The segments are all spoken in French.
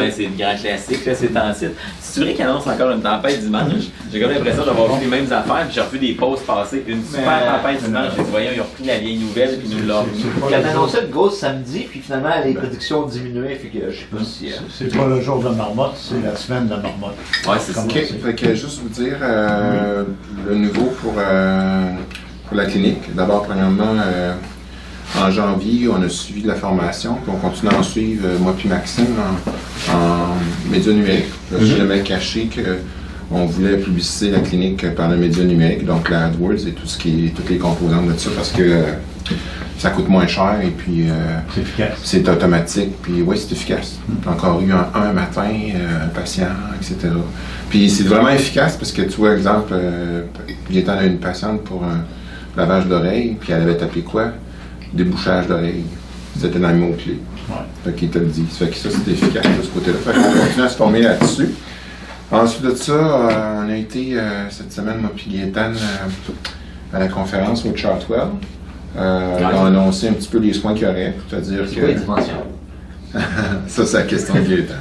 Ouais, c'est le grand classique, là, c'est en site. C'est vrai qu'ils annoncent encore une tempête dimanche. J'ai comme l'impression d'avoir vu les mêmes affaires, puis j'ai revu des posts passer. Une super tempête dimanche. J'ai dit, voyons, ils ont repris la vieille nouvelle, puis nous l'ont. Ils ont annoncé une grosse samedi, puis finalement, les prédictions ont diminué, fait que je sais pas si... C'est pas le jour de la marmotte, c'est la semaine de la marmotte. Ouais, c'est ça. OK. Fait que juste vous dire le nouveau pour la clinique. D'abord, premièrement, en janvier, on a suivi de la formation, puis on continue à en suivre, moi puis Maxime, en médias numériques. Je n'ai jamais caché qu'on voulait publiciter la clinique par le média numérique, donc la AdWords et toutes les composantes de ça, parce que ça coûte moins cher et puis C'est efficace. c'est automatique, puis oui, c'est efficace. J'ai encore eu un matin, un patient, etc. Puis c'est vraiment efficace parce que tu vois, exemple, Gaëtan a une patiente pour un lavage d'oreille, puis elle avait tapé quoi? Débouchage d'oreille. C'était dans les mots-clés. Ouais. Fait qu'il te le dit. Fait que ça, c'était efficace de ce côté-là. Fait qu'on continue à se former là-dessus. Ensuite de ça, on a été cette semaine, moi puis Gaëtan, à la conférence au Chartwell. Ils ont annoncé un petit peu les soins qu'il y aurait, c'est-à-dire C'est quoi les que... dimensions? Ça, c'est la question de Gaëtan.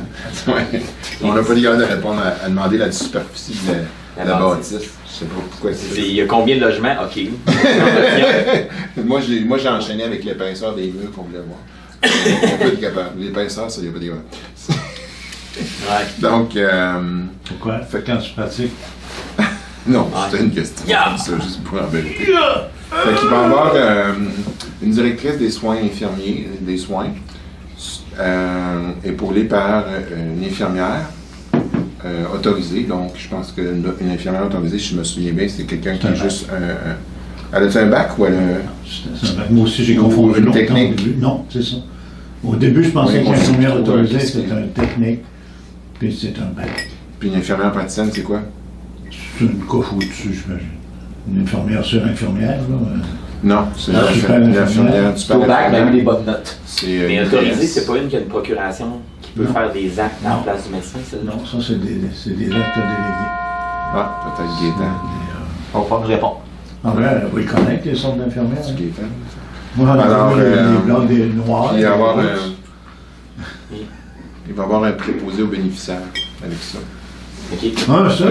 Ouais. On n'a pas les gars de répondre à demander la superficie de la bâtisse. Je sais pas pourquoi c'est ça. Il y a combien de logements? OK. Moi, j'ai enchaîné avec l'épaisseur des murs qu'on voulait voir. On peut être capable. L'épaisseur, ça, il n'y a pas de gars. Ouais. Donc, Pourquoi? Fait quand tu pratiques. non, c'était une question. Comme ça, juste pour en vérité. Fait qu'il va y avoir une directrice des soins infirmiers, des soins, épaulée par une infirmière autorisée. Donc, je pense qu'une infirmière autorisée, si je me souviens bien, c'est quelqu'un qui est juste elle a-tu un bac ou elle a... C'est un bac. Moi aussi, j'ai confondu une longtemps technique. au début. Non, c'est ça. Au début, je pensais Oui, moi, qu'une c'est infirmière plutôt, autorisée, qu'est-ce c'était que- une technique, puis c'est un bac. Puis une infirmière praticienne, c'est quoi? C'est une coche au-dessus, j'imagine. Une infirmière sur infirmière, là. Non, c'est Non, super une infirmière. infirmière du Au bac, même les bonnes notes. C'est Mais autorisé, c'est pas une qui a une procuration qui peut Non. faire des actes en Non. place du médecin, celle-là? Non, ça, c'est des actes délégués. Ah, peut-être Gaëtan. On va pas me répondre. En vrai, elle va y connaître les sortes d'infirmières. C'est hein. Gaëtan. Moi, j'en ai Alors, vu des blancs, des noirs. Il va y avoir des un... roses. Il va y avoir un préposé aux bénéficiaires avec ça. OK. Ah, ça?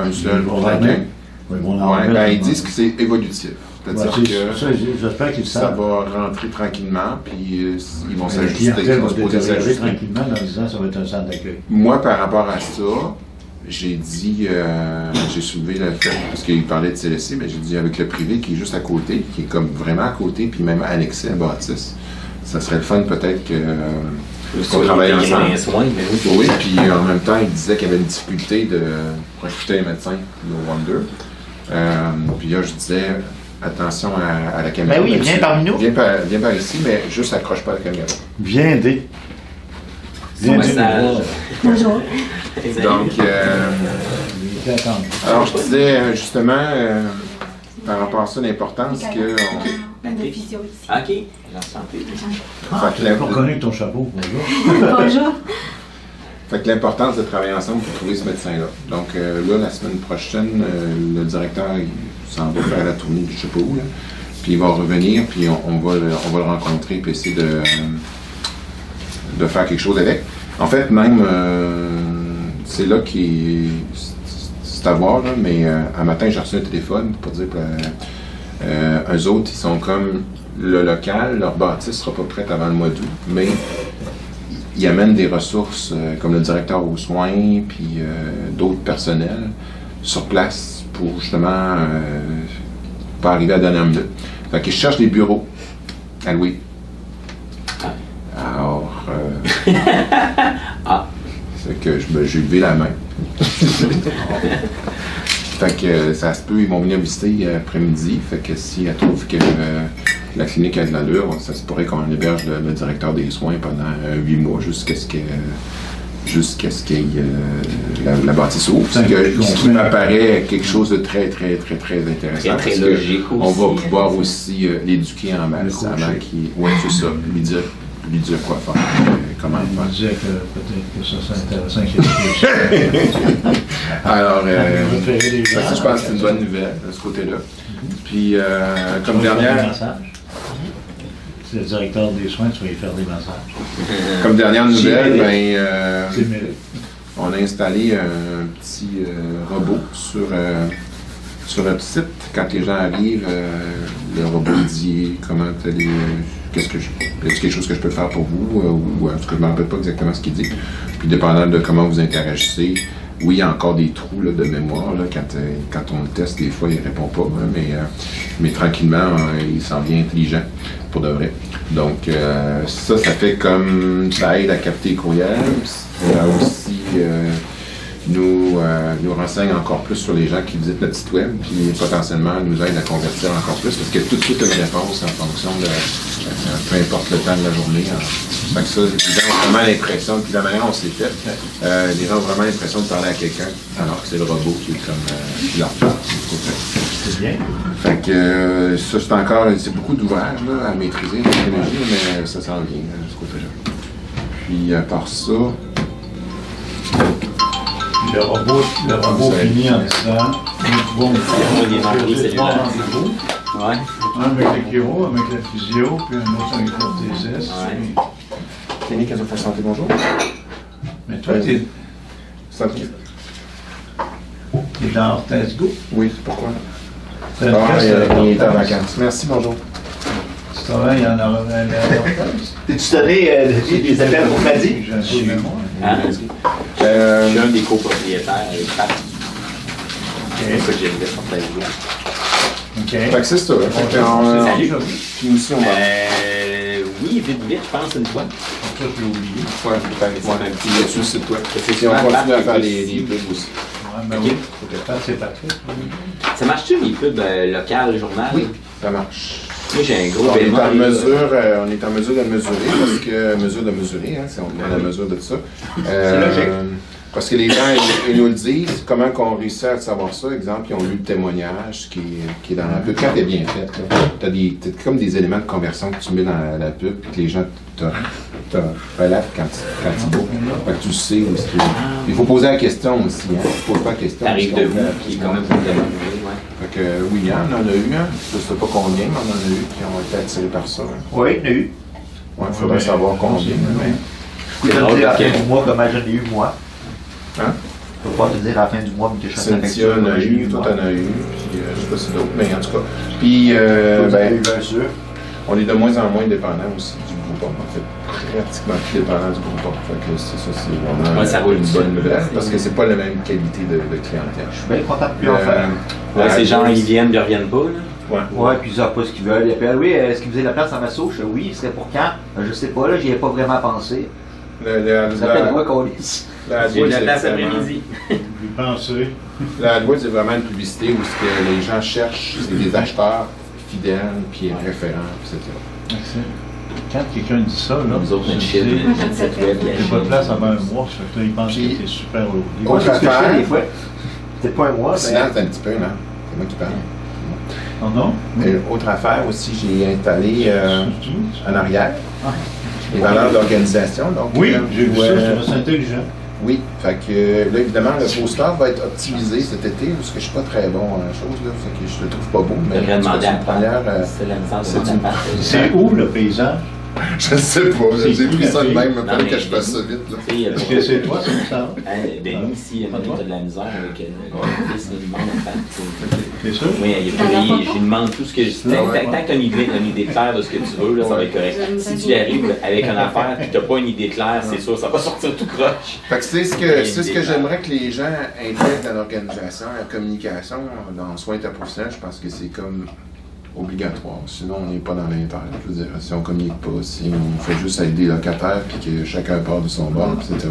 Un seul Ils vont pour en chacun. mettre. Oui, ils vont en Ouais, mettre. ben, ils disent que c'est évolutif. Ouais, C'est-à-dire que ça, j'espère qu'ils le ça savent. va rentrer tranquillement, puis ils vont La s'ajuster, clientèle ils vont va se se poser détériorer s'ajuster. tranquillement en disant que ça va être un centre d'accueil. Moi, par rapport à ça, j'ai dit, j'ai soulevé le fait, parce qu'il parlait de CLSC, mais j'ai dit avec le privé qui est juste à côté, qui est comme vraiment à côté, puis même annexé à Bâtisse, ça serait le fun peut-être qu'on travaille ensemble. Les soins, mais oui. Oui, puis en même temps, il disait qu'il y avait une difficulté de recruter un médecin, no wonder. Puis là, je disais, attention à la caméra. Ben oui, viens parmi nous. Viens par ici, mais juste accroche pas à la caméra. Viens des. Son Viens message. Bonjour. Donc, des. Attends. alors je disais justement, par rapport à ça, l'importance que... De physio ici. OK. J'en santé. Ah, Fait tu que l'as la- pas connu ton chapeau, bonjour. Bonjour. Fait que l'importance de travailler ensemble pour trouver ce médecin-là. Donc là, la semaine prochaine, le directeur il s'en va faire la tournée du je sais pas où, là. Puis il va revenir, puis on va le rencontrer, puis essayer de faire quelque chose avec. En fait, même, c'est là qui c'est à voir, là, mais un matin, j'ai reçu un téléphone pour dire que eux autres, ils sont comme le local, leur bâtisse sera pas prête avant le mois d'août, mais ils amènent des ressources comme le directeur aux soins, puis d'autres personnels sur place pour justement pas arriver à la dernière minute. Fait qu'ils cherchent des bureaux à louer. Alors, c'est que j'ai levé la main. Fait que ça se peut, ils vont venir visiter après-midi. Fait que si elle trouve que la clinique a de l'allure, ça se pourrait qu'on héberge le directeur des soins pendant 8 mois jusqu'à ce que la bâtisse s'ouvre. Ce qui m'apparaît quelque chose de très, très, très, très intéressant. Très parce logique que on va aussi. pouvoir aussi l'éduquer en masse avant qu'il... Oui, c'est ça. Lui dire quoi faire, comment Il me faire. disait que peut-être que ça serait intéressant qu'il y ait des Alors, repérer les gens. ça, je pense que c'est une bonne nouvelle de ce côté-là. Puis, comme Tu vas faire des dernière... massages. le directeur des soins, tu vas y faire des massages. Comme dernière nouvelle, C'est mérité. on a installé un petit robot sur notre site. Quand les gens arrivent, le robot dit comment aller, y a-t-il quelque chose que je peux faire pour vous, ou en tout cas, je ne me rappelle pas exactement ce qu'il dit. Puis dépendant de comment vous interagissez, oui, il y a encore des trous là, de mémoire. Là, quand on le teste, des fois, il ne répond pas. Hein, mais tranquillement, il s'en vient intelligent, pour de vrai. Donc, ça fait comme ça aide à capter les courriels. Ça aussi nous renseigne encore plus sur les gens qui visitent notre site web, puis potentiellement nous aide à convertir encore plus, parce qu'il y a tout de suite une réponse en fonction de peu importe le temps de la journée. Fait que ça, les gens ont vraiment l'impression, puis la manière dont c'est fait, les gens ont vraiment l'impression de parler à quelqu'un, alors que c'est le robot qui est comme qui leur parle. C'est bien. Fait que ça, c'est beaucoup d'ouvrages là, à maîtriser, la technologie, mais ça s'en vient de ce côté-là. Puis à part ça, Le robot finit en disant, nous pouvons faire 3 rendez-vous. Ouais. Un avec le chiro, un avec la physio, puis un autre avec l'orthésiste. Ouais. Clinique Azur Santé, bonjour. Mais toi, t'es dans Orthèse Go. Oui, c'est pourquoi? T'as une pièce Il est en d'Orthèse. vacances. Merci, bonjour. Tu travailles en Orthèse. T'es-tu donné des appels pour Maddy? J'ai un peu de mémoire. Hein? Je suis un des copropriétaires avec Pat. C'est ça que j'ai fait sur Facebook. OK. Fait que c'est ça. Fait Salut. Puis aussi, on va... Oui, vite, je pense une fois. Ça, je l'ai oublié. Ouais, puis il y a sur le site web. Puis on continue à faire des pubs aussi. Ouais, ben oui. C'est parfait. Ça marche-tu les pubs locales, journal? Oui, ça marche. Moi, j'ai un gros On est bémol. en mesure de mesurer, parce que on est à la mesure de ça. logique. Parce que les gens, ils nous le disent, comment qu'on réussit à savoir ça. Exemple, ils ont lu le témoignage qui est dans la pub. Quand t'es bien fait, t'as comme des éléments de conversion que tu mets dans la pub, puis que les gens te relatent quand ils vont. Fait que tu sais où est-ce que... Il faut poser la question aussi, hein. Tu poses pas la question. T'arrives de vous, qui est quand même pour demander, ouais. Fait que oui, on en a eu, hein. Je sais pas combien, mais on en a eu qui ont été attirés par ça. Hein. Oui, il y en a eu. Ouais, il faudrait savoir combien. Je peux te drôle, dire à la ok. fin du mois comment j'en ai eu, moi. Hein? Je peux pas te dire à la fin du mois, mais que je suis Cynthia en a eu, toi t'en as eu, puis je sais pas si d'autres, mais en tout cas. Puis, bien sûr. on est de moins en moins dépendant aussi du groupe. En fait, pratiquement plus dépendant du groupe. Fait que c'est ça, c'est vraiment Ouais, ça roule une bien. bonne nouvelle, parce que c'est pas la même qualité de clientèle. Je suis bien content de plus en faire. Ouais, ces gens, ils viennent, ils reviennent pas, là. Ouais. Ouais, puis ils savent pas ce qu'ils veulent. Ils appellent, oui, est-ce que vous avez la place en masso? Je dis, oui, ce serait pour quand? Je sais pas, là, j'y ai pas vraiment pensé. Ça fait quoi qu'on lisse? La J'ai de la place vraiment- après-midi. J'y pensais. La AdWords, c'est vraiment une publicité où ce que les gens cherchent, c'est des acheteurs fidèles, puis référents, etc. Merci. Quand quelqu'un dit ça, là, Nous autres, notre tu shit, dis, notre site web, j'ai pas de place avant un mois, ça fait que là, ils pensent Puis- que t'es super lourd. Moi, c'est ce que je affaire. fais des fois. Peut-être pas un mois, Sinon, mais... c'est un petit peu, non? C'est moi qui parle. Non, non? Autre affaire aussi, j'ai installé en arrière Ah. les valeurs d'organisation. Donc, Oui, j'ai vu ça, ouais, c'est intelligent. oui, fait que là, évidemment, le poster va être optimisé cet été, parce que je suis pas très bon en chose, là, fait que je le trouve pas beau, Je mais devrais en tout cas, demander c'est à une première, Pat. C'est la misère de c'est demander à une- Pat. C'est où le paysage? je sais pas, C'est j'ai qui pris la ça de fille? même, il Non, fallait mais- que je fasse ça vite, là. Tu sais, Est-ce que c'est toi, c'est ça? Denis, ici, Pas toi? t'as de la misère avec le fils, il demande à Pat. C'est sûr? Oui, je lui demande tout ce que je dis. Tant que tu as une idée claire de ce que tu veux, là, ça va être correct. Si tu y arrives avec une affaire et que tu n'as pas une idée claire, c'est sûr, ça va sortir tout croche. Fait que c'est ce que j'aimerais que les gens intègrent dans l'organisation, la communication, dans soins interprofessionnels, je pense que c'est comme obligatoire. Sinon, on n'est pas dans l'inter. Je veux dire, si on communique pas, si on fait juste aider les locataires puis que chacun part de son bord, etc.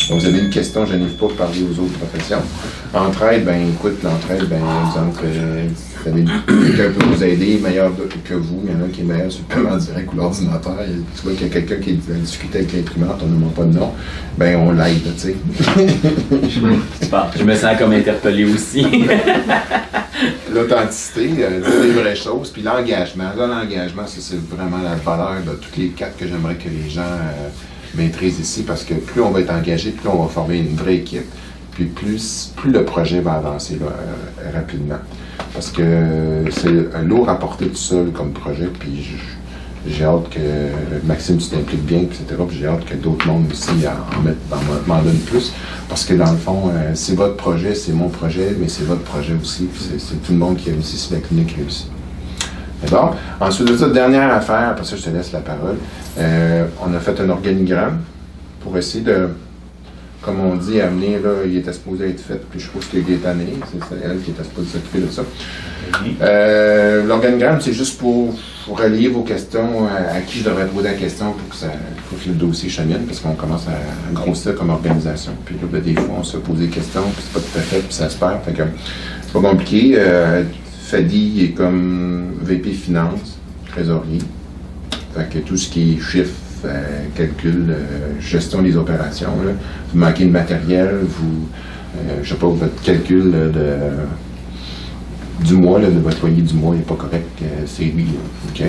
Donc, vous avez une question, je n'arrive pas à parler aux autres professions. Entraide, ben écoute, l'entraide, ben exemple, vous avez quelqu'un peut vous aider, meilleur que vous, il y en a qui est meilleur sur le paiement direct ou l'ordinateur. Tu vois qu'il y a quelqu'un qui a discuté avec l'imprimante, on ne demande pas de nom, ben on l'aide, tu sais. Je me sens comme interpellé aussi. L'authenticité, dire les vraies choses, puis l'engagement. Là, l'engagement, ça, c'est vraiment la valeur de toutes les 4 que j'aimerais que les gens maîtrisent ici, parce que plus on va être engagé, plus on va former une vraie équipe, puis plus le projet va avancer là, rapidement. Parce que c'est lourd à porter tout seul comme projet, puis J'ai hâte que Maxime, tu t'impliques bien, etc. Puis j'ai hâte que d'autres mondes aussi m'en donnent plus. Parce que dans le fond, c'est votre projet, c'est mon projet, mais c'est votre projet aussi. Puis c'est tout le monde qui réussit si la clinique réussit. Bon. Ensuite de ça, dernière affaire, après ça, je te laisse la parole. On a fait un organigramme pour essayer de, comme on dit, amener, là, il était supposé être fait, puis je suppose qu'il est année, c'est elle qui était supposée s'occuper de ça. L'organigramme, c'est juste pour relier vos questions à qui je devrais poser la question pour que le dossier chemine, parce qu'on commence à grossir comme organisation. Puis là, ben, des fois, on se pose des questions, puis c'est pas tout à fait, puis ça se perd. Fait que c'est pas compliqué. Fadi est comme VP Finance, trésorier. Fait que tout ce qui est chiffres, calcul, gestion des opérations, là. Vous manquez de matériel, je sais pas, votre calcul du mois, là, de votre loyer du mois n'est pas correct, c'est lui. OK?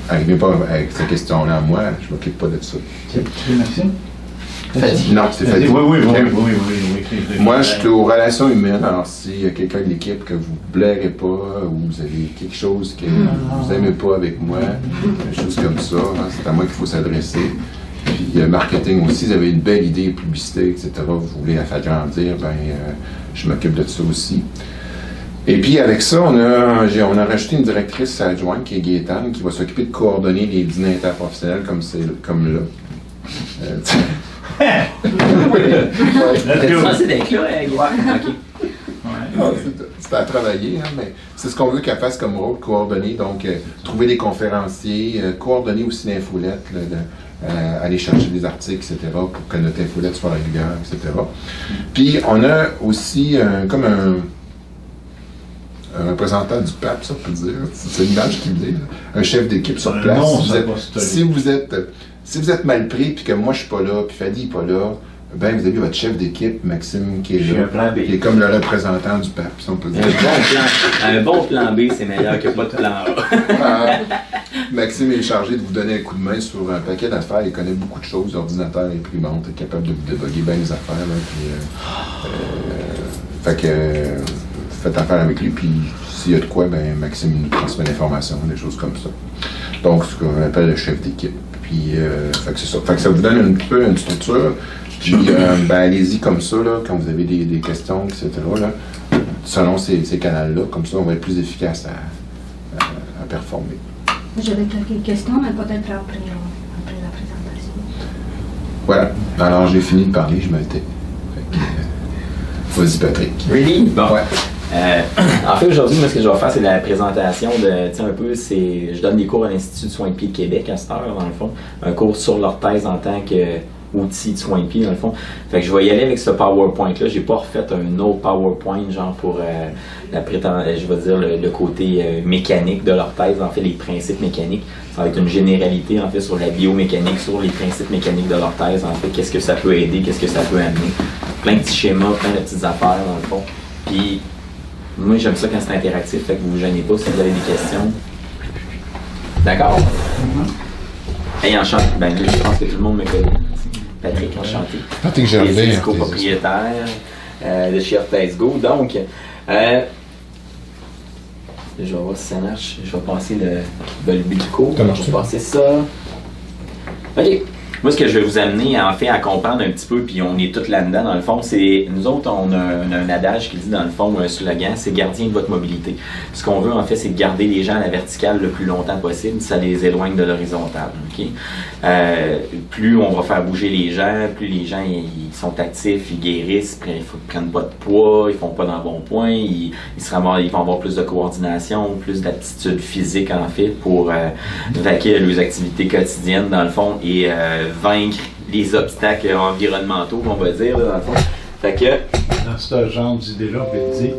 Arrivez pas avec cette question-là à moi, je m'occupe pas de ça. C'est Maxime? Non, c'est Fadi. Oui. Moi, je suis aux relations humaines. Alors, s'il y a quelqu'un de l'équipe que vous ne blairez pas ou vous avez quelque chose que vous n'aimez pas avec moi, des choses comme ça, hein, c'est à moi qu'il faut s'adresser. Puis, marketing aussi, vous avez une belle idée, publicité, etc. Vous voulez la faire grandir, je m'occupe de ça aussi. Et puis, avec ça, on a rajouté une directrice adjointe qui est Gaétane, qui va s'occuper de coordonner les dîners interprofessionnels comme là. T'es censé d'être là, C'est à travailler, hein, mais c'est ce qu'on veut qu'elle fasse comme rôle, coordonner, donc trouver des conférenciers, coordonner aussi l'infolette, aller chercher des articles, etc., pour que notre infolette soit régulière, etc. Puis on a aussi comme un représentant du pape, ça on peut dire, c'est l'image qui me dit, un chef d'équipe sur place. Non, si vous êtes mal pris, puis que moi je suis pas là, puis Fadi n'est pas là, ben vous avez votre chef d'équipe, Maxime, qui est là, qui est comme le représentant du pape, si on peut dire. Un bon plan B, c'est meilleur que pas de plan A. Maxime est chargé de vous donner un coup de main sur un paquet d'affaires. Il connaît beaucoup de choses, ordinateur, imprimante, est capable de vous débugger bien les affaires. Là, fait que faites affaire avec lui, puis s'il y a de quoi, ben Maxime nous transmet l'information, des choses comme ça. Donc, ce qu'on appelle le chef d'équipe. Puis, fait que c'est ça. Fait que ça vous donne un petit peu une structure. Puis, ben, allez-y comme ça, là, quand vous avez des questions, etc., là, selon ces canaux-là. Comme ça, on va être plus efficace à performer. J'avais quelques questions, mais peut-être après la présentation. Voilà. Alors, j'ai fini de parler, je me tais. Vas-y, Patrick. Really? Bon. Ouais. En fait, aujourd'hui, moi, ce que je vais faire, c'est la présentation de, tu sais, un peu, je donne des cours à l'Institut de soins de pied de Québec à cette heure, dans le fond. Un cours sur l'orthèse en tant qu'outil de soins de pied, dans le fond. Fait que je vais y aller avec ce PowerPoint-là. J'ai pas refait un autre PowerPoint, genre pour je vais dire, le côté mécanique de l'orthèse, en fait, les principes mécaniques. Ça va être une généralité, en fait, sur la biomécanique, sur les principes mécaniques de l'orthèse, en fait, qu'est-ce que ça peut aider, qu'est-ce que ça peut amener. Plein de petits schémas, plein de petites affaires, dans le fond. Puis, moi, j'aime ça quand c'est interactif, fait que vous vous gênez pas si vous avez des questions. D'accord? Hey, enchanté. Ben, je pense que tout le monde me connaît. Patrick, enchanté. Patrick Gervais. Je suis copropriétaire de chez Orthèse Go. Donc, je vais voir si ça marche. Je vais passer le but du cours. Je vais passer ça. OK. Moi, ce que je vais vous amener, en fait, à comprendre un petit peu, puis on est tous là-dedans, dans le fond, c'est, nous autres, on a un adage qui dit, dans le fond, un slogan, c'est « gardien de votre mobilité ». Ce qu'on veut, en fait, c'est garder les gens à la verticale le plus longtemps possible, ça les éloigne de l'horizontale, OK? Plus on va faire bouger les gens, plus les gens, ils sont actifs, ils guérissent, ils prennent pas de poids, ils font pas d'embonpoint, ils vont avoir plus de coordination, plus d'aptitude physique, en fait, pour vaquer à leurs activités quotidiennes, dans le fond, et vaincre les obstacles environnementaux, on va dire, là, dans le fond. Fait que... Dans ce genre d'idée-là, je vais te dire,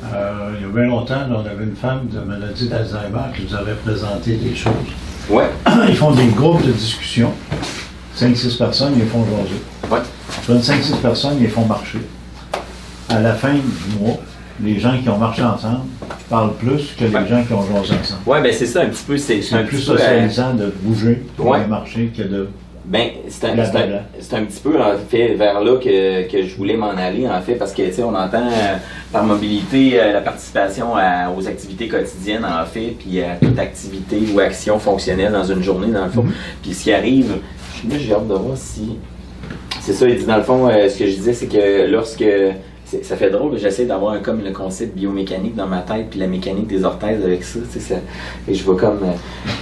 il y a bien longtemps, là, on avait une femme de maladie d'Alzheimer qui nous avait présenté des choses. Ouais. Ils font des groupes de discussion. 5-6 personnes, ils les font jaser. Ouais. Je donne 5-6 personnes, ils les font marcher. À la fin du mois, les gens qui ont marché ensemble parlent plus que les gens qui ont jasé ensemble. Ouais, ben c'est ça, un petit peu. C'est plus socialisant de bouger pour aller marcher que de Ben, c'est un petit peu en fait vers là que je voulais m'en aller en fait parce que tu sais on entend par mobilité la participation aux activités quotidiennes en fait puis à toute activité ou action fonctionnelle dans une journée dans le fond. Puis ce qui arrive, moi j'ai hâte de voir si c'est ça, il dit dans le fond ce que je disais c'est que lorsque ça fait drôle, j'essaie d'avoir comme le concept biomécanique dans ma tête puis la mécanique des orthèses avec ça, tu sais, et je vois comme...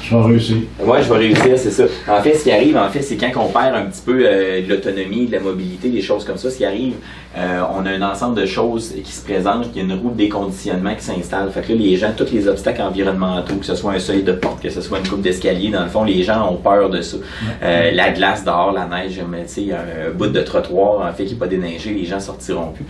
Je vais réussir. Ouais, je vais réussir, c'est ça. En fait, ce qui arrive, c'est quand on perd un petit peu de l'autonomie, de la mobilité, des choses comme ça, ce qui arrive, on a un ensemble de choses qui se présentent, il y a une roue de déconditionnement qui s'installe. Fait que là, les gens, tous les obstacles environnementaux, que ce soit un seuil de porte, que ce soit une coupe d'escalier, dans le fond, les gens ont peur de ça. La glace dehors, la neige, mais tu sais, il y a un bout de trottoir, en fait, qui n'est pas déneigé, les gens sortiront plus.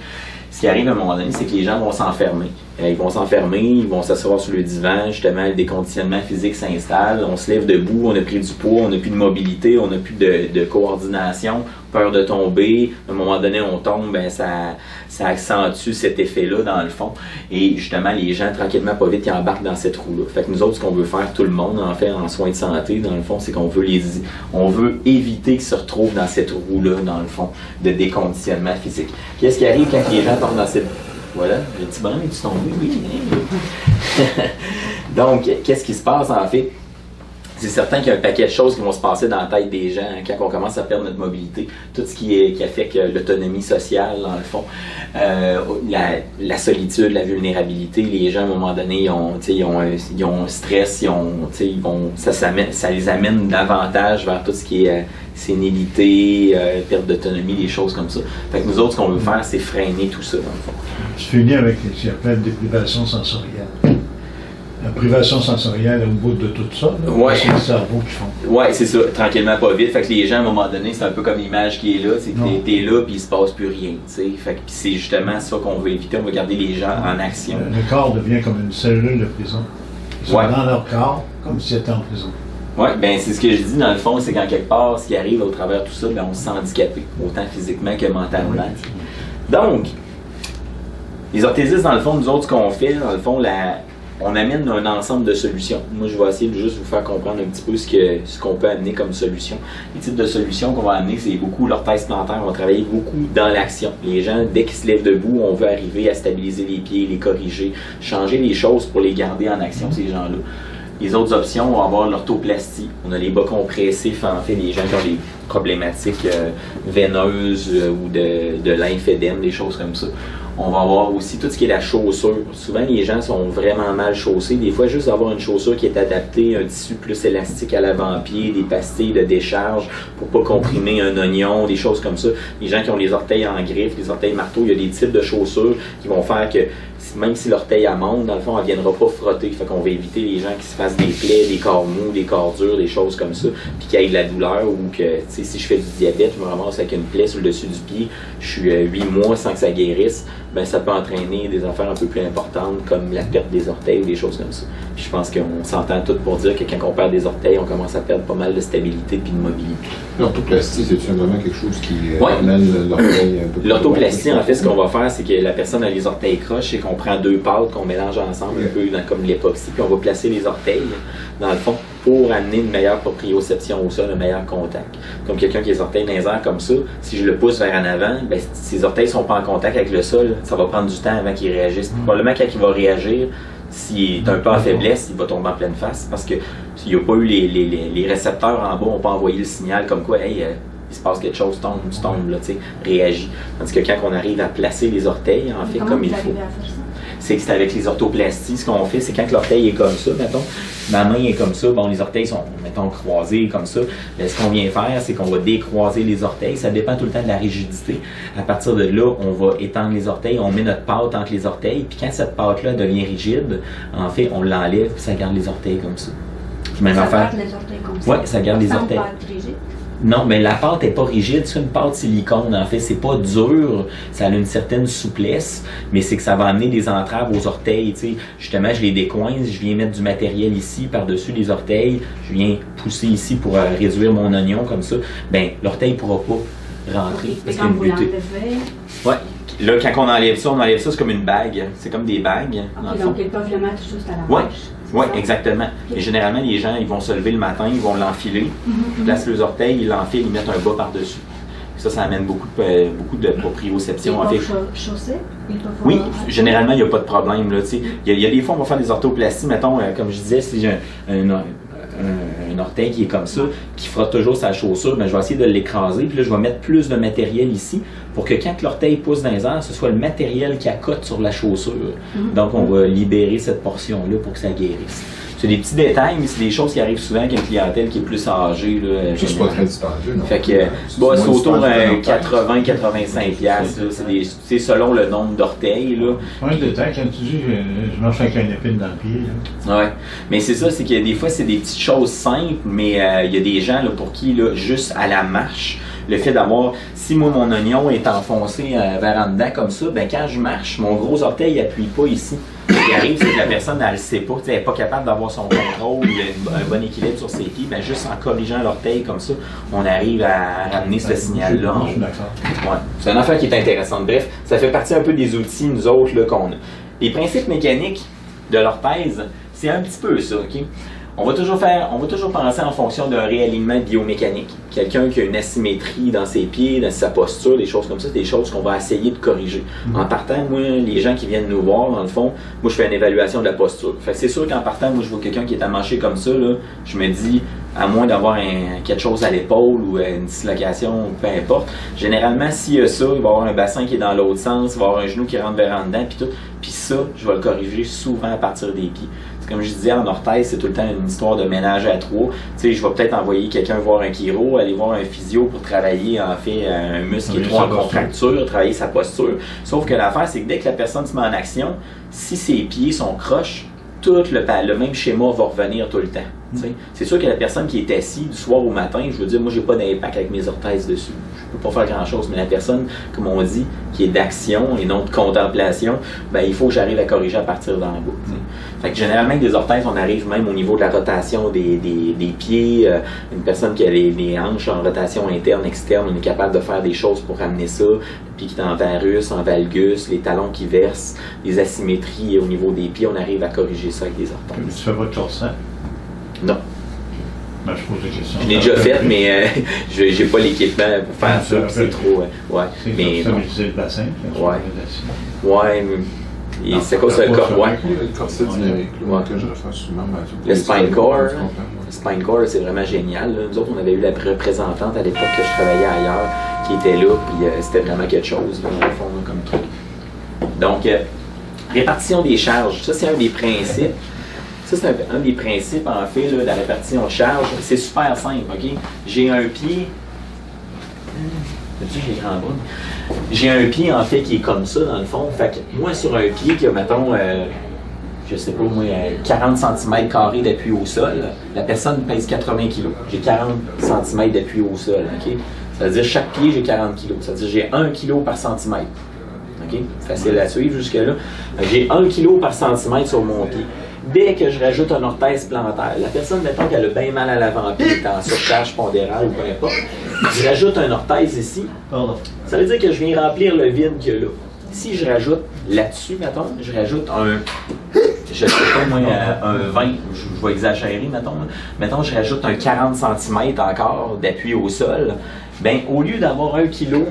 Ce qui arrive à un moment donné, c'est que les gens vont s'enfermer. Ils vont s'enfermer, ils vont s'asseoir sur le divan, justement, le déconditionnement physique s'installe, on se lève debout, on a pris du poids, on n'a plus de mobilité, on n'a plus de coordination, peur de tomber. À un moment donné, on tombe, ben ça accentue cet effet-là, dans le fond. Et justement, les gens, tranquillement, pas vite, qui embarquent dans cette roue-là. Fait que nous autres, ce qu'on veut faire, tout le monde, en fait, en soins de santé, dans le fond, c'est qu'on veut on veut éviter qu'ils se retrouvent dans cette roue-là, dans le fond, de déconditionnement physique. Qu'est-ce qui arrive quand les gens tombent dans cette... Voilà, le petit bonhomme est tombé, oui. Donc, qu'est-ce qui se passe en fait? C'est certain qu'il y a un paquet de choses qui vont se passer dans la tête des gens quand on commence à perdre notre mobilité. Tout ce qui affecte l'autonomie sociale, dans le fond. La solitude, la vulnérabilité. Les gens, à un moment donné, ils ont un stress, ça les amène davantage vers tout ce qui est sénilité, perte d'autonomie, des choses comme ça. Fait que nous autres, ce qu'on veut faire, c'est freiner tout ça, dans le fond. Je finis avec ce qu'il appelle des privations sensorielles. La privation sensorielle au bout de tout ça, ouais. C'est le cerveau qui font. Oui, c'est ça, tranquillement pas vite. Fait que les gens, à un moment donné, c'est un peu comme l'image qui est là, c'est que t'es là puis il se passe plus rien. T'sais. Fait que c'est justement ça qu'on veut éviter, on veut garder les gens en action. Le corps devient comme une cellule de prison. Ils sont dans leur corps comme s'ils étaient en prison. Oui, ben c'est ce que je dis dans le fond, c'est qu'en quelque part, ce qui arrive au travers de tout ça, ben on se sent handicapé, autant physiquement que mentalement. Donc, les orthésistes, dans le fond, nous autres, ce qu'on fait, dans le fond, on amène un ensemble de solutions. Moi, je vais essayer de juste vous faire comprendre un petit peu ce qu'on peut amener comme solution. Les types de solutions qu'on va amener, c'est beaucoup l'orthèse plantaire. On va travailler beaucoup dans l'action. Les gens, dès qu'ils se lèvent debout, on veut arriver à stabiliser les pieds, les corriger, changer les choses pour les garder en action, ces gens-là. Les autres options, on va avoir l'orthoplastie. On a les bas compressifs, en fait, les gens qui ont des problématiques veineuses ou de lymphédème, des choses comme ça. On va avoir aussi tout ce qui est la chaussure. Souvent, les gens sont vraiment mal chaussés. Des fois, juste avoir une chaussure qui est adaptée, un tissu plus élastique à l'avant-pied, des pastilles de décharge pour pas comprimer un oignon, des choses comme ça. Les gens qui ont les orteils en griffe, les orteils marteau, il y a des types de chaussures qui vont faire que même si l'orteil monte, dans le fond, elle ne viendra pas frotter. Fait qu'on va éviter les gens qui se fassent des plaies, des corps mous, des corps durs, des choses comme ça, puis qu'il y ait de la douleur ou que, tu sais, si je fais du diabète, je me ramasse avec une plaie sur le dessus du pied, je suis 8 mois sans que ça guérisse, ben ça peut entraîner des affaires un peu plus importantes comme la perte des orteils ou des choses comme ça. Puis je pense qu'on s'entend tous pour dire que quand on perd des orteils, on commence à perdre pas mal de stabilité puis de mobilité. L'orthoplastie, c'est vraiment quelque chose qui amène l'orteil un peu plus. L'orthoplastie, en fait, ce qu'on va faire, c'est que la personne a les orteils croches et qu'on prend 2 pâtes qu'on mélange ensemble, un peu comme l'époxy, puis on va placer les orteils, dans le fond, pour amener une meilleure proprioception au sol, un meilleur contact. Comme quelqu'un qui a les orteils dans les airs comme ça, si je le pousse vers en avant, ben, si ses orteils ne sont pas en contact avec le sol, ça va prendre du temps avant qu'il réagisse. Probablement quand il va réagir, s'il est un peu en faiblesse, il va tomber en pleine face parce que s'il n'y a pas eu les récepteurs en bas, n'ont pas envoyé le signal comme quoi, hey, il se passe quelque chose, tu tombes, là, tu sais, réagis. Tandis que quand on arrive à placer les orteils, en fait, comme il faut. C'est que c'est avec les orthoplasties, ce qu'on fait, c'est quand l'orteil est comme ça, mettons, ma main est comme ça, bon, les orteils sont, mettons, croisés comme ça, mais ce qu'on vient faire, c'est qu'on va décroiser les orteils, ça dépend tout le temps de la rigidité. À partir de là, on va étendre les orteils, on met notre pâte entre les orteils, puis quand cette pâte-là devient rigide, en fait, on l'enlève, puis ça garde les orteils comme ça. Même ça garde les orteils comme ça? Oui, ça garde les orteils. Non, mais la pâte n'est pas rigide, c'est une pâte silicone, en fait, c'est pas dur, ça a une certaine souplesse, mais c'est que ça va amener des entraves aux orteils, tu sais. Justement, je les décoince, je viens mettre du matériel ici, par-dessus les orteils, je viens pousser ici pour réduire mon oignon, comme ça, ben l'orteil ne pourra pas rentrer. Okay. Parce quand vous l'enlevez... Ouais, là, quand on enlève ça, c'est comme une bague. C'est comme des bagues. OK, donc ils peuvent le mettre juste à la Oui, hanche. oui, exactement. Et généralement, les gens, ils vont se lever le matin, ils vont l'enfiler, ils placent leurs orteils, ils l'enfilent, ils mettent un bas par-dessus. Ça amène beaucoup de proprioception. Ils peuvent chausser? Oui, généralement, il n'y a pas de problème. Il y a des fois, on va faire des orthoplasties, mettons, comme je disais, si j'ai un orteil qui est comme ça, qui frotte toujours sa chaussure, ben, je vais essayer de l'écraser, puis là, je vais mettre plus de matériel ici pour que quand l'orteil pousse dans les airs, ce soit le matériel qui accote sur la chaussure. Donc, on va libérer cette portion-là pour que ça guérisse. C'est des petits détails, mais c'est des choses qui arrivent souvent avec une clientèle qui est plus âgée. Ça, c'est pas très dispendieux, non? Fait que, c'est autour de 80-85$. C'est selon le nombre d'orteils. Un détail, quand tu dis, je marche avec un épine dans le pied. Là. Ouais. Mais c'est ça, c'est que des fois, c'est des petites choses simples, mais il y a des gens là, pour qui, là, juste à la marche, le fait d'avoir, si moi mon oignon est enfoncé vers en dedans comme ça, ben quand je marche, mon gros orteil n'appuie pas ici. Ce qui arrive, c'est que la personne, elle ne sait pas, elle n'est pas capable d'avoir son contrôle, un bon équilibre sur ses pieds. Ben, juste en corrigeant l'orteil comme ça, on arrive à ramener ce signal-là. Je suis d'accord. Ouais. C'est une affaire qui est intéressante. Bref, ça fait partie un peu des outils, nous autres, là, qu'on a. Les principes mécaniques de l'orthèse, c'est un petit peu ça, OK? On va toujours penser en fonction d'un réalignement biomécanique. Quelqu'un qui a une asymétrie dans ses pieds, dans sa posture, des choses comme ça, c'est des choses qu'on va essayer de corriger. En partant, moi, les gens qui viennent nous voir, dans le fond, moi, je fais une évaluation de la posture. Fait que c'est sûr qu'en partant, moi, je vois quelqu'un qui est amanché comme ça, là, je me dis, à moins d'avoir quelque chose à l'épaule ou une dislocation, peu importe, généralement, s'il y a ça, il va y avoir un bassin qui est dans l'autre sens, il va y avoir un genou qui rentre vers en dedans, puis tout. Puis ça, je vais le corriger souvent à partir des pieds. Comme je disais, en orthèse, c'est tout le temps une histoire de ménage à trois. Tu sais, je vais peut-être envoyer quelqu'un voir un chiro, aller voir un physio pour travailler, en fait, un muscle qui est trop en contracture, travailler sa posture. Sauf que l'affaire, c'est que dès que la personne se met en action, si ses pieds sont croches, tout le même schéma va revenir tout le temps. C'est sûr que la personne qui est assise du soir au matin, je veux dire, moi, j'ai pas d'impact avec mes orthèses dessus. Je peux pas faire grand-chose, mais la personne, comme on dit, qui est d'action et non de contemplation, ben, il faut que j'arrive à corriger à partir d'en bas. Fait que généralement, avec des orthèses, on arrive même au niveau de la rotation des pieds. Une personne qui a les hanches en rotation interne, externe, on est capable de faire des choses pour ramener ça. Le pied qui est en varus, en valgus, les talons qui versent, les asymétries au niveau des pieds, on arrive à corriger ça avec des orthèses. Tu fais pas de corset? Non. Ben, je pose des questions. Je l'ai déjà fait, mais j'ai pas l'équipement pour faire ça, c'est trop... ouais. Mais stabiliser le bassin. Ouais, mais c'est quoi ça, le corps? Ouais. Le corset dynamique, que je refais souvent. Le spine core. Le spine core, c'est vraiment génial. Là. Nous autres, on avait eu la représentante à l'époque que je travaillais ailleurs, qui était là, puis c'était vraiment quelque chose, là, dans le fond, là, comme truc. Donc, répartition des charges, ça, c'est un des principes. Ça, c'est un des principes, en fait, là, de la répartition de charge. C'est super simple, OK? J'ai un pied... J'ai un pied, en fait, qui est comme ça, dans le fond. Fait que moi, sur un pied qui a, mettons, je sais pas, moi, 40 cm² d'appui au sol, la personne pèse 80 kg. J'ai 40 cm d'appui au sol, OK? Ça veut dire chaque pied, j'ai 40 kg. Ça veut dire j'ai 1 kg par centimètre. OK? Facile à suivre jusque-là. J'ai 1 kg par centimètre sur mon pied. Dès que je rajoute un orthèse plantaire, la personne, mettons qu'elle a bien mal à l'avant-pied, est en surcharge pondérale ou peu importe, je rajoute un orthèse ici, ça veut dire que je viens remplir le vide qu'il y a là. Si je rajoute là-dessus, mettons, je rajoute je sais pas moi, un 20, je vais exagérer, mettons, je rajoute un 40 cm encore d'appui au sol, bien, au lieu d'avoir 1 kg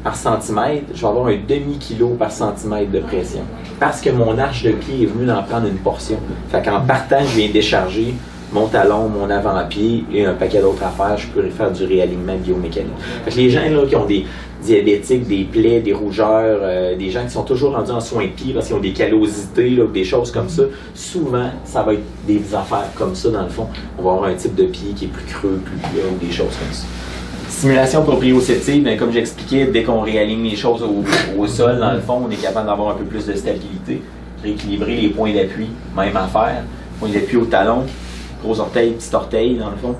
par centimètre, je vais avoir un demi-kilo par centimètre de pression. Parce que mon arche de pied est venue d'en prendre une portion. Fait qu'en partant, je viens décharger mon talon, mon avant-pied et un paquet d'autres affaires, je peux faire du réalignement biomécanique. Fait que les gens là, qui ont des diabétiques, des plaies, des rougeurs, des gens qui sont toujours rendus en soins de pied parce qu'ils ont des callosités, là, des choses comme ça, souvent, ça va être des affaires comme ça dans le fond. On va avoir un type de pied qui est plus creux, plus plat, ou des choses comme ça. Stimulation proprioceptive, bien, comme j'expliquais, dès qu'on réaligne les choses au sol, dans le fond, on est capable d'avoir un peu plus de stabilité, rééquilibrer les points d'appui, même affaire. Point d'appui au talon, gros orteil, petit orteil, dans le fond.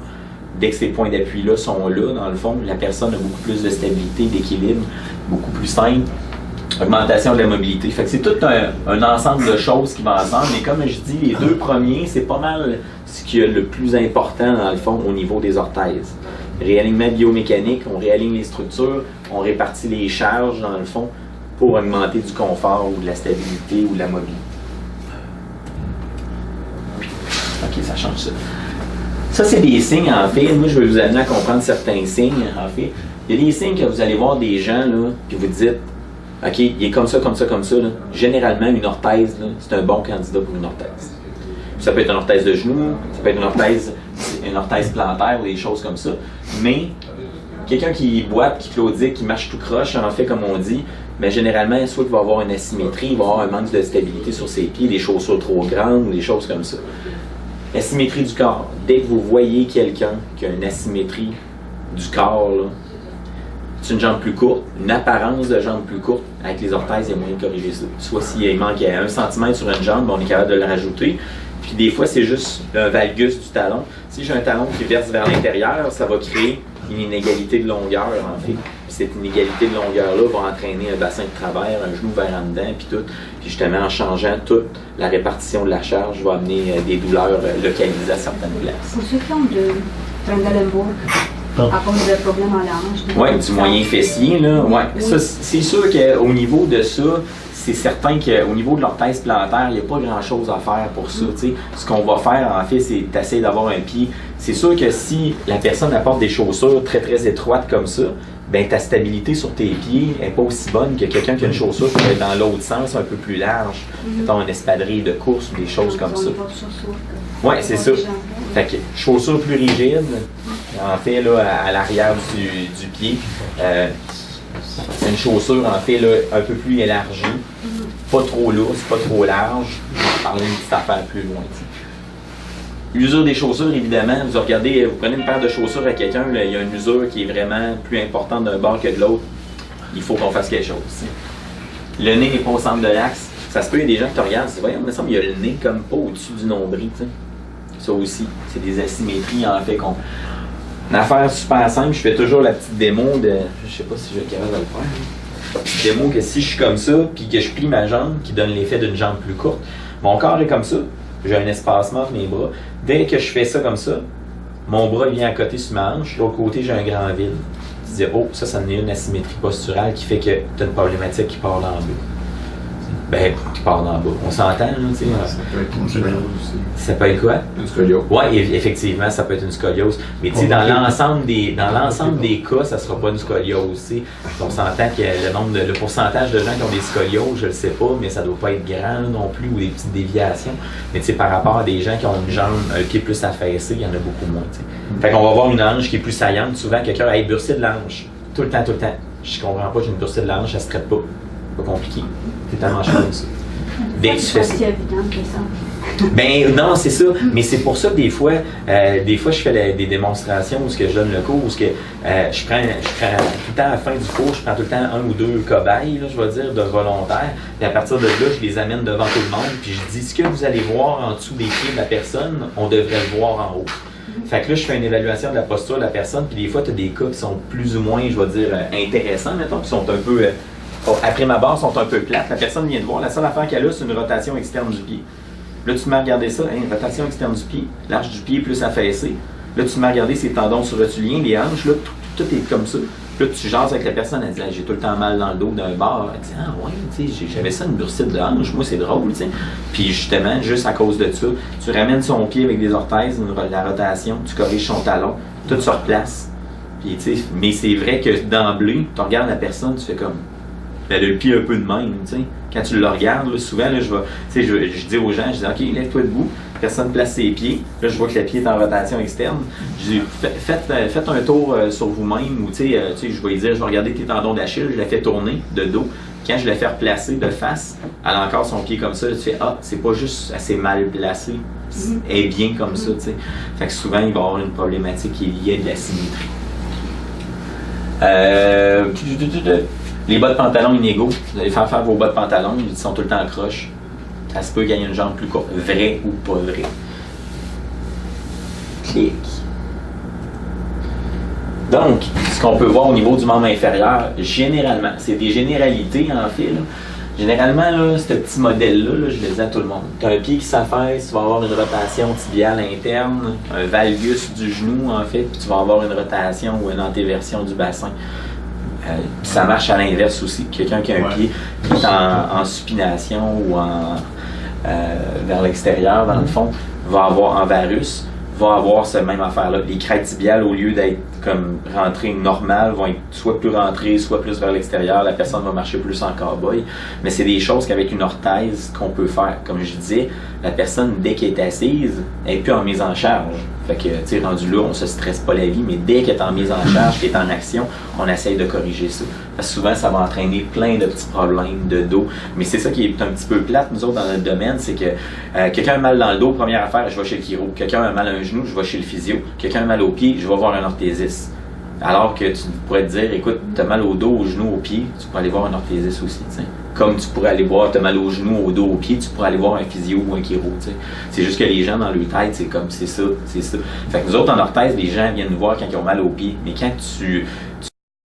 Dès que ces points d'appui-là sont là, dans le fond, la personne a beaucoup plus de stabilité, d'équilibre, beaucoup plus simple. Augmentation de la mobilité. Fait que c'est tout un ensemble de choses qui vont ensemble. Mais comme je dis, les deux premiers, c'est pas mal ce qui est le plus important, dans le fond, au niveau des orthèses. réalignement biomécanique, on réaligne les structures, on répartit les charges dans le fond pour augmenter du confort ou de la stabilité ou de la mobilité. Ok, ça change ça. Ça, c'est des signes, en fait. Moi, je vais vous amener à comprendre certains signes, en fait. Il y a des signes que vous allez voir des gens, là, puis vous dites, OK, il est comme ça, comme ça, comme ça. Là. Généralement, une orthèse, là, c'est un bon candidat pour une orthèse. Ça peut être une orthèse de genou, ça peut être une orthèse plantaire ou des choses comme ça. Mais quelqu'un qui boite, qui claudique, qui marche tout croche, en fait, comme on dit, mais généralement, soit il va avoir une asymétrie, il va avoir un manque de stabilité sur ses pieds, des chaussures trop grandes ou des choses comme ça. Asymétrie du corps. Dès que vous voyez quelqu'un qui a une asymétrie du corps, là, c'est une jambe plus courte, une apparence de jambe plus courte, avec les orthèses, il y a moyen de corriger ça. Soit s'il manque 1 cm sur une jambe, on est capable de le rajouter. Puis des fois, c'est juste un valgus du talon. Si j'ai un talon qui verse vers l'intérieur, ça va créer une inégalité de longueur, en fait. Puis cette inégalité de longueur-là va entraîner un bassin de travers, un genou vers en dedans, puis tout. Puis justement, en changeant toute la répartition de la charge, va amener des douleurs localisées à certaines places. Pour ceux qui ont de Trendelenburg, à cause de problèmes à l'ange. Oui, du moyen fessier, là. Ouais. Oui. Ça, c'est sûr qu'au niveau de ça, c'est certain qu'au niveau de l'orthèse plantaire, il n'y a pas grand-chose à faire pour ça. T'sais. Ce qu'on va faire, en fait, c'est essayer d'avoir un pied. C'est sûr que si la personne apporte des chaussures très, très étroites comme ça, ben ta stabilité sur tes pieds n'est pas aussi bonne que quelqu'un qui a une chaussure qui va être dans l'autre sens, un peu plus large. Mettons un espadrille de course ou des choses comme ça. Oui, c'est ça. Fait que chaussures plus rigides, en fait, là, à l'arrière du pied. C'est une chaussure, en fait, là, un peu plus élargie. Pas trop lourde, pas trop large. Je parlais d'une petite affaire plus loin. L'usure des chaussures, évidemment, vous regardez, vous prenez une paire de chaussures à quelqu'un, il y a une usure qui est vraiment plus importante d'un bord que de l'autre. Il faut qu'on fasse quelque chose. Le nez n'est pas au centre de l'axe. Ça se peut, il y a des gens qui te regardent, c'est voyons, il me semble qu'il y a le nez comme pas au-dessus du nombril. T'sais. Ça aussi, c'est des asymétries en fait qu'on. Une affaire super simple, je fais toujours la petite démo de. Je sais pas si je vais être capable de le faire. Petite démo que si je suis comme ça, puis que je plie ma jambe, qui donne l'effet d'une jambe plus courte, mon corps est comme ça, j'ai un espacement entre mes bras. Dès que je fais ça comme ça, mon bras vient à côté sur ma hanche, de l'autre côté j'ai un grand vide. Tu dis, oh, ça en est une asymétrie posturale qui fait que tu as une problématique qui part dans le bas. Ben, qui part dans le bas. On s'entend, là, tu sais. Ça peut être une scoliose aussi. Ça peut être quoi? Une scoliose. Oui, effectivement, ça peut être une scoliose. Mais tu sais, dans l'ensemble des cas, ça ne sera pas une scoliose. T'sais. On s'entend que le pourcentage de gens qui ont des scolioses, je ne le sais pas, mais ça ne doit pas être grand là, non plus, ou des petites déviations. Mais tu sais, par rapport à des gens qui ont une jambe un pied plus affaissé, il y en a beaucoup moins. T'sais. Fait qu'on va avoir une hanche qui est plus saillante. Souvent, quelqu'un a une bursée de l'hanche. Tout le temps. Je comprends pas, j'ai une bursée de l'hanche, ça se traite pas. Pas compliqué. C'est tellement cher comme ça. Dès que tu fais ça. C'est évident que ça. Ben non, c'est ça. Mais c'est pour ça que des fois je fais des démonstrations où je donne le cours, où je prends tout le temps à la fin du cours, je prends tout le temps 1 ou 2 cobayes, là, je vais dire, de volontaires. Et à partir de là, je les amène devant tout le monde. Puis je dis, ce que vous allez voir en dessous des pieds de la personne, on devrait le voir en haut. Fait que là, je fais une évaluation de la posture de la personne. Puis des fois, tu as des cas qui sont plus ou moins, je vais dire, intéressants, mettons, qui sont un peu... après ma barre, sont un peu plates. La personne vient de voir. La seule affaire qu'elle a, c'est une rotation externe du pied. Là, tu te mets à regarder ça, une rotation externe du pied, l'arche du pied plus affaissée. Là, tu te mets à regarder ses tendons surrotuliens, les hanches, là, tout est comme ça. Là, tu jases avec la personne, elle dit j'ai tout le temps mal dans le dos d'un bar. Elle dit ah ouais, tu sais, j'avais ça, une bursite de hanche, moi c'est drôle, tu sais. Puis justement, juste à cause de ça, tu ramènes son pied avec des orthèses, la rotation, tu corriges son talon, tout se replace. Puis, tu sais, mais c'est vrai que d'emblée, tu regardes la personne, tu fais comme. Elle a le pied un peu de même, tu sais. Quand tu le regardes, là, souvent, là, je dis aux gens, je dis, OK, lève-toi debout. Personne place ses pieds. Là, je vois que le pied est en rotation externe. Je dis, faites un tour sur vous-même. Ou, tu sais, je vais lui dire, je vais regarder tes tendons d'Achille. Je la fais tourner de dos. Quand je la fais replacer de face, elle a encore son pied comme ça. Tu fais, ah, c'est pas juste assez mal placé. Elle est bien comme ça, tu sais. Fait que souvent, il va y avoir une problématique qui est liée à de la symétrie. Les bas de pantalon inégaux, vous allez faire vos bas de pantalon, ils sont tout le temps en croche. Ça se peut qu'il y ait une jambe plus courte, vrai ou pas vrai. Clic. Donc, ce qu'on peut voir au niveau du membre inférieur, généralement, c'est des généralités en fait, là. Généralement, là, ce petit modèle-là, là, je le dis à tout le monde. Tu as un pied qui s'affaisse, tu vas avoir une rotation tibiale interne, un valgus du genou, en fait, puis tu vas avoir une rotation ou une antéversion du bassin. Ça marche à l'inverse aussi. Quelqu'un qui a un pied qui est en supination ou vers l'extérieur, dans le fond, va avoir en varus, va avoir ce même affaire-là. Les crêtes tibiales, au lieu d'être comme rentrées normales, vont être soit plus rentrées, soit plus vers l'extérieur. La personne va marcher plus en cow-boy. Mais c'est des choses qu'avec une orthèse qu'on peut faire. Comme je disais, la personne, dès qu'elle est assise, elle n'est plus en mise en charge. Fait que, tu sais, rendu là, on se stresse pas la vie, mais dès qu'elle est en mise en charge, qu'elle est en action, on essaye de corriger ça. Parce que souvent, ça va entraîner plein de petits problèmes de dos. Mais c'est ça qui est un petit peu plate, nous autres, dans notre domaine, c'est que quelqu'un a mal dans le dos, première affaire, je vais chez le chiro. Quelqu'un a mal à un genou, je vais chez le physio. Quelqu'un a mal au pied, je vais voir un orthésiste. Alors que tu pourrais te dire, écoute, tu as mal au dos, au genou, au pied, tu pourrais aller voir un orthésiste aussi, t'sais. Comme tu pourrais aller voir, tu as mal au genou, au dos, au pied, tu pourrais aller voir un physio ou un chiro, t'sais. C'est juste que les gens dans leur tête, c'est comme, c'est ça, c'est ça. Fait que nous autres, en orthèse, les gens viennent nous voir quand ils ont mal au pied. Mais quand tu